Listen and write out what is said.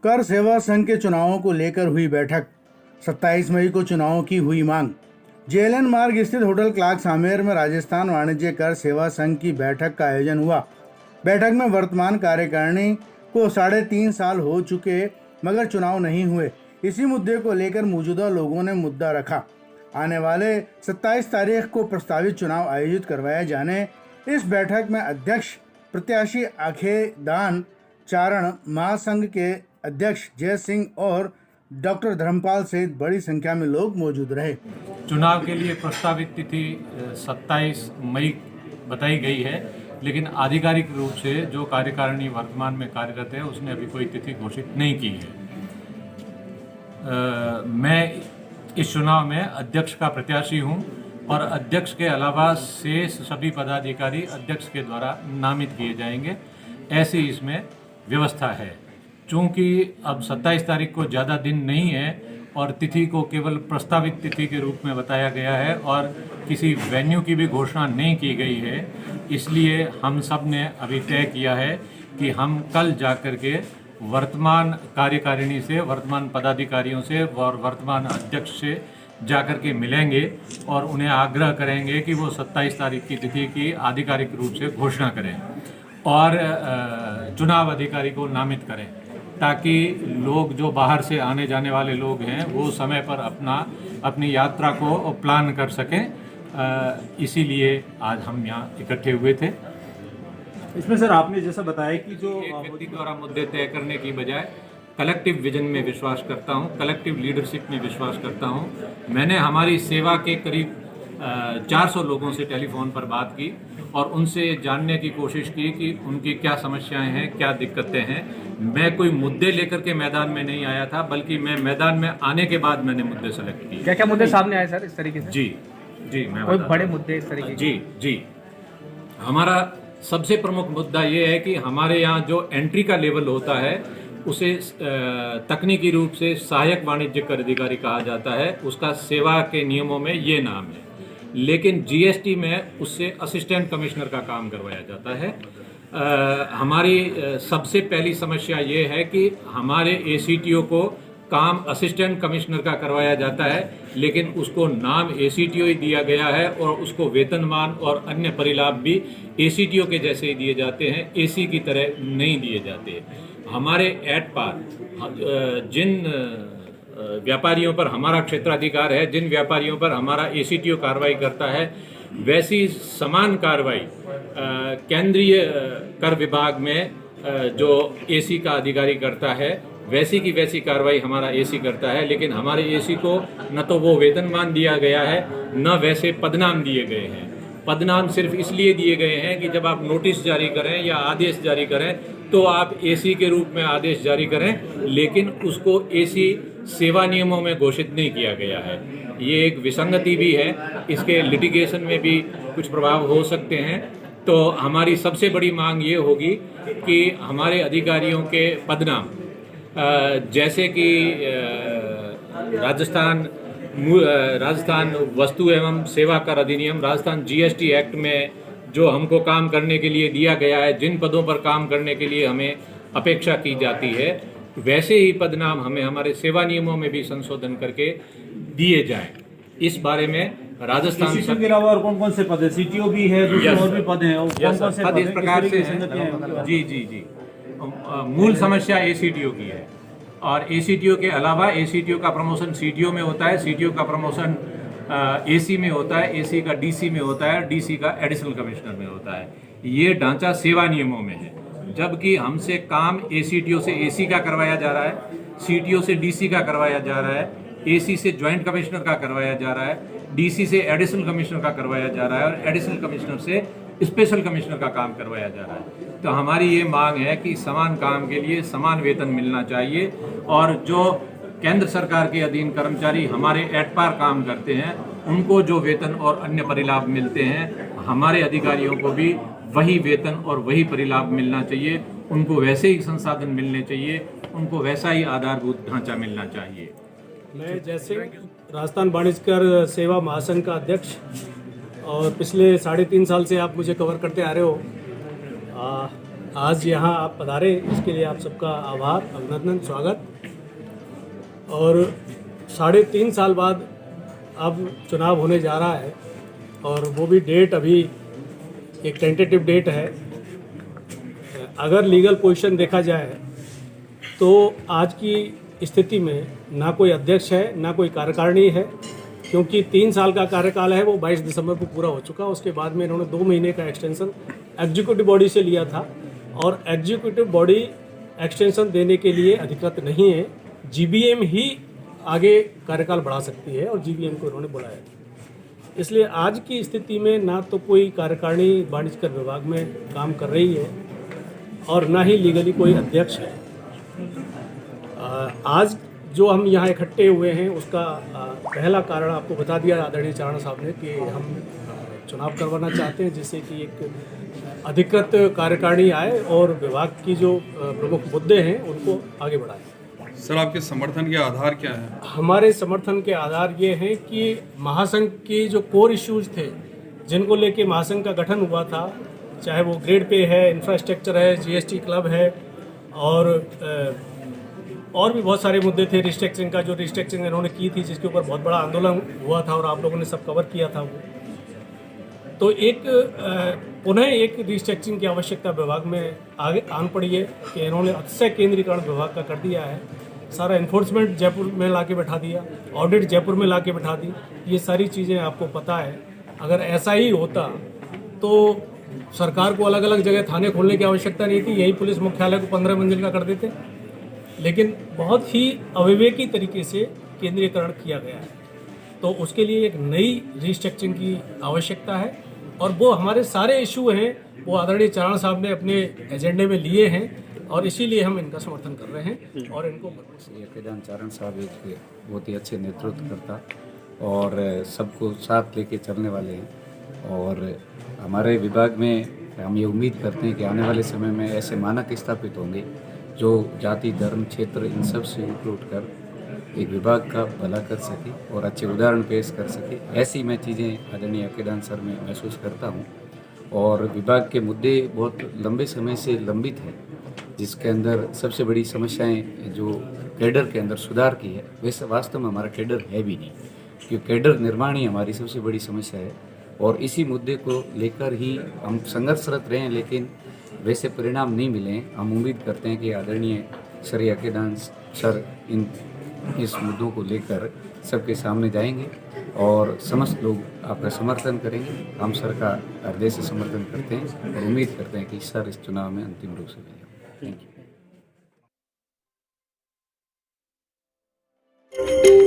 कर सेवा संघ के चुनावों को लेकर हुई बैठक। 27 मई को चुनावों की हुई मांग। जेएलएन मार्ग स्थित होटल क्लार्क्स आमेर में राजस्थान वाणिज्य कर सेवा संघ की बैठक का आयोजन हुआ। बैठक में वर्तमान कार्यकारिणी को 3.5 साल हो चुके मगर चुनाव नहीं हुए। इसी मुद्दे को लेकर मौजूदा लोगों ने मुद्दा रखा। आने वाले 27 तारीख को प्रस्तावित चुनाव आयोजित करवाए जाने। इस बैठक में अध्यक्ष प्रत्याशी आखेदान चारण, महासंघ के अध्यक्ष जय सिंह और डॉक्टर धर्मपाल सहित बड़ी संख्या में लोग मौजूद रहे। चुनाव के लिए प्रस्तावित तिथि 27 मई बताई गई है, लेकिन आधिकारिक रूप से जो कार्यकारिणी वर्तमान में कार्यरत है उसने अभी कोई तिथि घोषित नहीं की है। मैं इस चुनाव में अध्यक्ष का प्रत्याशी हूं और अध्यक्ष के अलावा शेष सभी पदाधिकारी अध्यक्ष के द्वारा नामित किए जाएंगे, ऐसी इसमें व्यवस्था है। चूँकि अब 27 तारीख को ज़्यादा दिन नहीं है और तिथि को केवल प्रस्तावित तिथि के रूप में बताया गया है और किसी वेन्यू की भी घोषणा नहीं की गई है, इसलिए हम सब ने अभी तय किया है कि हम कल जाकर के वर्तमान कार्यकारिणी से, वर्तमान पदाधिकारियों से और वर्तमान अध्यक्ष से जाकर के मिलेंगे और उन्हें आग्रह करेंगे कि वो 27 तारीख की तिथि की आधिकारिक रूप से घोषणा करें और चुनाव अधिकारी को नामित करें, ताकि लोग जो बाहर से आने जाने वाले लोग हैं वो समय पर अपनी यात्रा को प्लान कर सकें। इसीलिए आज हम यहाँ इकट्ठे हुए थे। इसमें सर आपने जैसा बताया कि जो एक व्यक्ति द्वारा मुद्दे तय करने की बजाय कलेक्टिव विजन में विश्वास करता हूँ, कलेक्टिव लीडरशिप में विश्वास करता हूँ। मैंने हमारी सेवा के करीब 400 लोगों से टेलीफोन पर बात की और उनसे जानने की कोशिश की कि उनकी क्या समस्याएं हैं, क्या दिक्कतें हैं। मैं कोई मुद्दे लेकर के मैदान में नहीं आया था, बल्कि मैं मैदान में आने के बाद मैंने मुद्दे सेलेक्ट किए। क्या क्या मुद्दे सामने आए सर इस तरीके से? जी मैं कोई बड़े मुद्दे इस तरीके? जी हमारा सबसे प्रमुख मुद्दा ये है कि हमारे यहाँ जो एंट्री का लेवल होता है उसे तकनीकी रूप से सहायक वाणिज्य कर अधिकारी कहा जाता है। उसका सेवा के नियमों में ये नाम है, लेकिन जीएसटी में उससे असिस्टेंट कमिश्नर का काम करवाया जाता है। हमारी सबसे पहली समस्या ये है कि हमारे एसीटीओ को काम असिस्टेंट कमिश्नर का करवाया जाता है, लेकिन उसको नाम एसीटीओ ही दिया गया है और उसको वेतनमान और अन्य परिलाभ भी एसीटीओ के जैसे ही दिए जाते हैं, एसी की तरह नहीं दिए जाते। हमारे एट पार जिन व्यापारियों पर हमारा क्षेत्राधिकार है, जिन व्यापारियों पर हमारा एसीटीओ कार्रवाई करता है, वैसी समान कार्रवाई केंद्रीय कर विभाग में जो एसी का अधिकारी करता है, वैसी की वैसी कार्रवाई हमारा एसी करता है। लेकिन हमारे एसी को न तो वो वेतनमान दिया गया है, न वैसे पदनाम दिए गए हैं। पदनाम सिर्फ इसलिए दिए गए हैं कि जब आप नोटिस जारी करें या आदेश जारी करें तो आप एसी के रूप में आदेश जारी करें, लेकिन उसको एसी सेवा नियमों में घोषित नहीं किया गया है। ये एक विसंगति भी है, इसके लिटिगेशन में भी कुछ प्रभाव हो सकते हैं। तो हमारी सबसे बड़ी मांग ये होगी कि हमारे अधिकारियों के पदनाम, जैसे कि राजस्थान वस्तु एवं सेवा कर अधिनियम, राजस्थान जीएसटी एक्ट में जो हमको काम करने के लिए दिया गया है, जिन पदों पर काम करने के लिए हमें अपेक्षा की जाती है, वैसे ही पदनाम हमें हमारे सेवा नियमों में भी संशोधन करके दिए जाएं। इस बारे में राजस्थान के अलावा और कौन कौन से पद है? सीटीओ भी है, दूसरे और भी पद हैं, और कौन कौन से पद इस प्रकार से हैं? जी मूल समस्या एसीटीओ की है और एसीटीओ के अलावा एसीटीओ का प्रमोशन सीटीओ में होता है, सीटीओ का प्रमोशन एसी में होता है, एसी का डीसी में होता है, डीसी का एडिशनल कमिश्नर में होता है। ये ढांचा सेवा नियमों में है, जबकि हमसे काम एसीटीओ से एसी का करवाया जा रहा है, सीटीओ से डीसी का करवाया जा रहा है, एसी से ज्वाइंट कमिश्नर का करवाया जा रहा है, डीसी से एडिशनल कमिश्नर का करवाया जा रहा है और एडिशनल कमिश्नर से स्पेशल कमिश्नर का काम करवाया जा रहा है। तो हमारी ये मांग है कि समान काम के लिए समान वेतन मिलना चाहिए और जो केंद्र सरकार के अधीन कर्मचारी हमारे एट पार काम करते हैं, उनको जो वेतन और अन्य परिलाभ मिलते हैं, हमारे अधिकारियों को भी वही वेतन और वही परिलाभ मिलना चाहिए। उनको वैसे ही संसाधन मिलने चाहिए, उनको वैसा ही आधारभूत ढांचा मिलना चाहिए। मैं जैसे राजस्थान वाणिज्य कर सेवा महासंघ का अध्यक्ष और पिछले 3.5 साल से आप मुझे कवर करते आ रहे हो। आज यहाँ आप पधारे, इसके लिए आप सबका आभार, अभिनंदन, स्वागत। और 3.5 साल बाद अब चुनाव होने जा रहा है और वो भी डेट अभी एक टेंटेटिव डेट है। अगर लीगल पोजीशन देखा जाए तो आज की स्थिति में ना कोई अध्यक्ष है, ना कोई कार्यकारिणी है, क्योंकि 3 साल का कार्यकाल है वो 22 दिसंबर को पूरा हो चुका। उसके बाद में इन्होंने 2 महीने का एक्सटेंशन एग्जीक्यूटिव बॉडी से लिया था और एग्जीक्यूटिव बॉडी एक्सटेंशन देने के लिए अधिकृत नहीं है। जीबीएम ही आगे कार्यकाल बढ़ा सकती है और जीबीएम को उन्होंने बुलाया। इसलिए आज की स्थिति में ना तो कोई कार्यकारिणी वाणिज्य कर विभाग में काम कर रही है और ना ही लीगली कोई अध्यक्ष है। आज जो हम यहाँ इकट्ठे हुए हैं उसका पहला कारण आपको बता दिया आदरणीय चारण साहब ने कि हम चुनाव करवाना चाहते हैं, जिससे कि एक अधिकृत कार्यकारिणी आए और विभाग की जो प्रमुख मुद्दे हैं उनको आगे बढ़ाएं। सर, आपके समर्थन के आधार क्या है? हमारे समर्थन के आधार ये हैं कि महासंघ के जो कोर इश्यूज थे जिनको लेके महासंघ का गठन हुआ था, चाहे वो ग्रेड पे है, इंफ्रास्ट्रक्चर है, जीएसटी क्लब है और भी बहुत सारे मुद्दे थे। रिस्ट्रक्चरिंग का जो रिस्ट्रक्चरिंग इन्होंने की थी, जिसके ऊपर बहुत बड़ा आंदोलन हुआ था और आप लोगों ने सब कवर किया था वो। तो एक पुनः एक रिस्ट्रक्चरिंग की आवश्यकता विभाग में आगे आन पड़ी है कि इन्होंने अतिशय केंद्रीकरण विभाग का कर दिया है। सारा इन्फोर्समेंट जयपुर में ला के बैठा दिया, ऑडिट जयपुर में ला के बैठा दी। ये सारी चीज़ें आपको पता है। अगर ऐसा ही होता तो सरकार को अलग अलग जगह थाने खोलने की आवश्यकता नहीं थी, यही पुलिस मुख्यालय को 15 मंजिल का कर देते। लेकिन बहुत ही अविवेकी तरीके से केंद्रीकरण किया गया है, तो उसके लिए एक नई रिस्ट्रक्चरिंग की आवश्यकता है और वो हमारे सारे इशू हैं वो आदरणीय चारण साहब ने अपने एजेंडे में लिए हैं और इसीलिए हम इनका समर्थन कर रहे हैं और इनको यज्ञदान चारण साहब एक बहुत ही अच्छे नेतृत्वकर्ता और सबको साथ लेके चलने वाले हैं। और हमारे विभाग में हम ये उम्मीद करते हैं कि आने वाले समय में ऐसे मानक स्थापित होंगे जो जाति, धर्म, क्षेत्र इन सब से ऊपर उठकर एक विभाग का भला कर सके और अच्छे उदाहरण पेश कर सके। ऐसी मैं चीज़ें आदरणीय यज्ञदान सर में महसूस करता हूँ। और विभाग के मुद्दे बहुत लंबे समय से लंबित हैं, जिसके अंदर सबसे बड़ी समस्याएं जो कैडर के अंदर सुधार की है, वैसे वास्तव में हमारा कैडर है भी नहीं, क्योंकि कैडर निर्माण ही हमारी सबसे बड़ी समस्या है। और इसी मुद्दे को लेकर ही हम संघर्षरत रहे हैं, लेकिन वैसे परिणाम नहीं मिले हैं। हम उम्मीद करते हैं कि आदरणीय सर यज्ञदान सर इस मुद्दों को लेकर सबके सामने जाएंगे और समस्त लोग आपका समर्थन करेंगे। हम सर का हृदय से समर्थन करते हैं और उम्मीद करते हैं कि सर इस चुनाव में अंतिम रूप से विजय। Thank you.